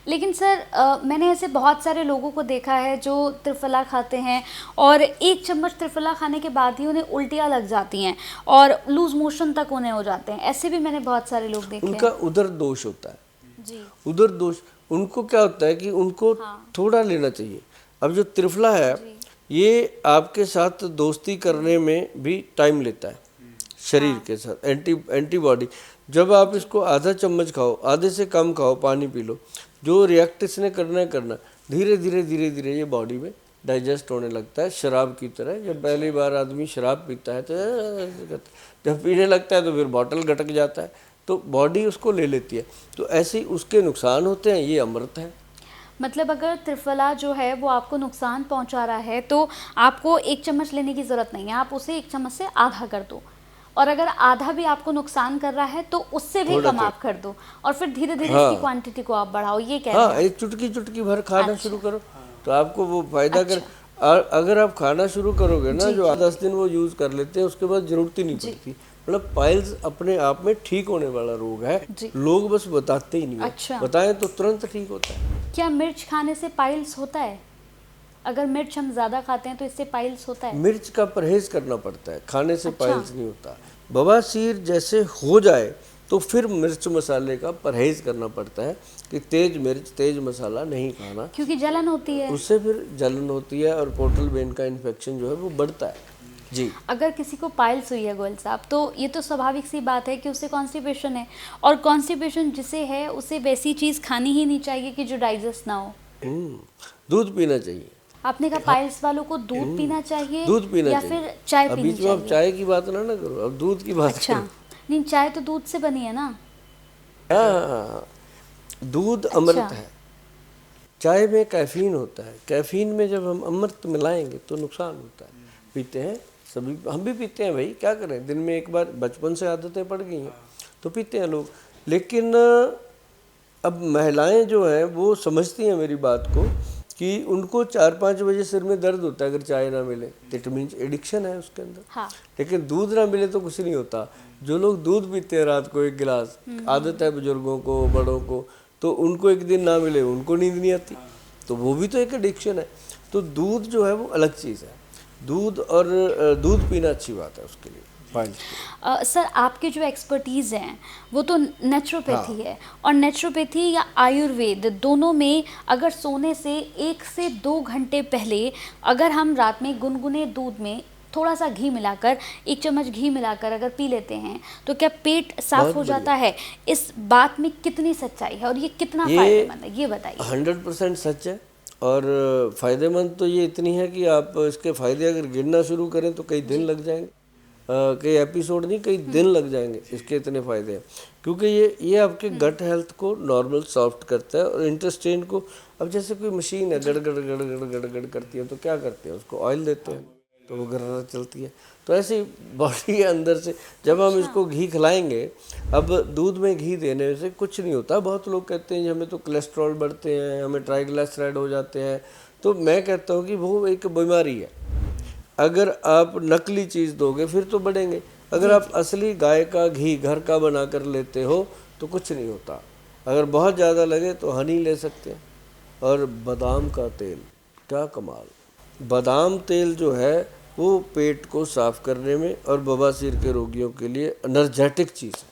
लेकिन सर मैंने ऐसे बहुत सारे लोगों को देखा है जो त्रिफला खाते हैं और 1 चम्मच त्रिफला खाने के बाद ही उन्हें उल्टियाँ लग जाती हैं और लूज मोशन तक उन्हें हो जाते हैं। ऐसे भी मैंने बहुत सारे लोग देखे उनका हैं। उधर दोष होता है जी। उधर दोष। उनको क्या होता है कि उनको हाँ। थोड़ा लेना चाहिए। अब जो त्रिफला है ये आपके साथ दोस्ती करने में भी टाइम लेता है शरीर के साथ, एंटीबॉडी। जब आप इसको आधा चम्मच खाओ, आधे से कम खाओ, पानी पी लो, जो रिएक्ट इसने करना है करना, धीरे धीरे धीरे धीरे ये बॉडी में डाइजेस्ट होने लगता है। शराब की तरह जब पहली बार आदमी शराब पीता है तो जब पीने लगता है तो फिर बॉटल गटक जाता है, तो बॉडी उसको ले लेती है। तो ऐसे ही उसके नुकसान होते हैं, ये अमृत है। मतलब अगर त्रिफला जो है वो आपको नुकसान पहुंचा रहा है तो आपको 1 चम्मच लेने की ज़रूरत नहीं है, आप उसे 1 चम्मच से आधा कर दो। और अगर आधा भी आपको नुकसान कर रहा है तो उससे भी कम आप कर दो और फिर धीरे धीरे इसकी क्वांटिटी को आप बढ़ाओ, ये कह रहे हैं। एक चुटकी चुटकी भर खाना शुरू करो तो आपको वो फायदा कर। अगर आप खाना शुरू करोगे ना, जो 10 दिन वो यूज कर लेते हैं उसके बाद जरूरत ही नहीं पड़ती। मतलब पाइल्स अपने आप में ठीक होने वाला रोग है, लोग बस बताते ही नहीं है। अच्छा। बताएं तो तुरंत ठीक होता है। क्या मिर्च खाने से पाइल्स होता है? अगर मिर्च हम ज़्यादा खाते हैं तो इससे पाइल्स होता है? मिर्च का परहेज करना पड़ता है, खाने से पाइल्स नहीं होता। बवासीर जैसे हो जाए तो फिर मिर्च मसाले का परहेज करना पड़ता है कि तेज मिर्च तेज मसाला नहीं खाना, क्योंकि जलन होती है। उससे फिर जलन होती है और पोर्टल वेन का इन्फेक्शन जो है वो बढ़ता है। जी। अगर किसी को पाइल्स हुई है गोयल साहब, तो ये तो स्वाभाविक सी बात है कि उसे कॉन्स्टिपेशन है, और कॉन्स्टिपेशन जिसे है उसे वैसी चीज़ खानी ही नहीं चाहिए कि जो डाइजेस्ट ना हो। दूध पीना चाहिए। आपने कहा पाइल्स वालों को दूध पीना चाहिए, दूध पीना या चाहिए। फिर चाय पीनी बीच में आप चाहिए? चाय की बात ना करो, अब दूध की बात अच्छा। नहीं, चाय तो दूध से बनी है ना। हाँ, दूध अमृत है। चाय में कैफीन होता है, कैफीन में जब हम अमृत मिलाएंगे तो नुकसान होता है। पीते हैं सभी, हम भी पीते हैं भाई, क्या करें, दिन में एक बार, बचपन से आदतें पड़ गई हैं तो पीते हैं लोग। लेकिन अब महिलाएं जो हैं वो समझती हैं मेरी बात को कि उनको 4-5 बजे सिर में दर्द होता है अगर चाय ना मिले, इट मीन्स एडिक्शन है उसके अंदर। हाँ। लेकिन दूध ना मिले तो कुछ नहीं होता। जो लोग दूध पीते हैं रात को 1 गिलास, आदत है बुजुर्गों को, बड़ों को, तो उनको एक दिन ना मिले उनको नींद नहीं आती, तो वो भी तो एक एडिक्शन है। तो दूध जो है वो अलग चीज़ है। दूध और दूध पीना अच्छी बात है उसके लिए। सर, आपके जो एक्सपर्टीज़ हैं वो तो नेचुरोपैथी है, और नेचुरोपैथी या आयुर्वेद दोनों में अगर सोने से 1 से 2 घंटे पहले अगर हम रात में गुनगुने दूध में थोड़ा सा घी मिलाकर, 1 चम्मच घी मिलाकर अगर पी लेते हैं तो क्या पेट साफ हो जाता है? इस बात में कितनी सच्चाई है और ये कितना फायदेमंद है, ये बताइए। 100% सच है। और फ़ायदेमंद तो ये इतनी है कि आप इसके फ़ायदे अगर गिनना शुरू करें तो कई दिन लग जाएंगे, कई एपिसोड नहीं, कई दिन लग जाएंगे, इसके इतने फ़ायदे हैं। क्योंकि ये आपके गट हेल्थ को नॉर्मल सॉफ्ट करता है और इंटेस्टाइन को। अब जैसे कोई मशीन है गड़गड़ गड़गड़ गड़गड़ करती है तो क्या करते हैं, उसको ऑयल देते हैं तो वो गड़गड़ चलती है। तो ऐसे ही बॉडी के अंदर से जब हम इसको घी खिलाएंगे, अब दूध में घी देने से कुछ नहीं होता। बहुत लोग कहते हैं हमें तो कोलेस्ट्रॉल बढ़ते हैं, हमें ट्राइग्लिसराइड हो जाते हैं, तो मैं कहता हूँ कि वो एक बीमारी है। अगर आप नकली चीज़ दोगे फिर तो बढ़ेंगे, अगर आप असली गाय का घी घर का बना कर लेते हो तो कुछ नहीं होता। अगर बहुत ज़्यादा लगे तो हनी ले सकते हैं। और बादाम का तेल, क्या कमाल, बादाम तेल जो है वो पेट को साफ करने में और बवासीर के रोगियों के लिए एनर्जेटिक चीज़ है।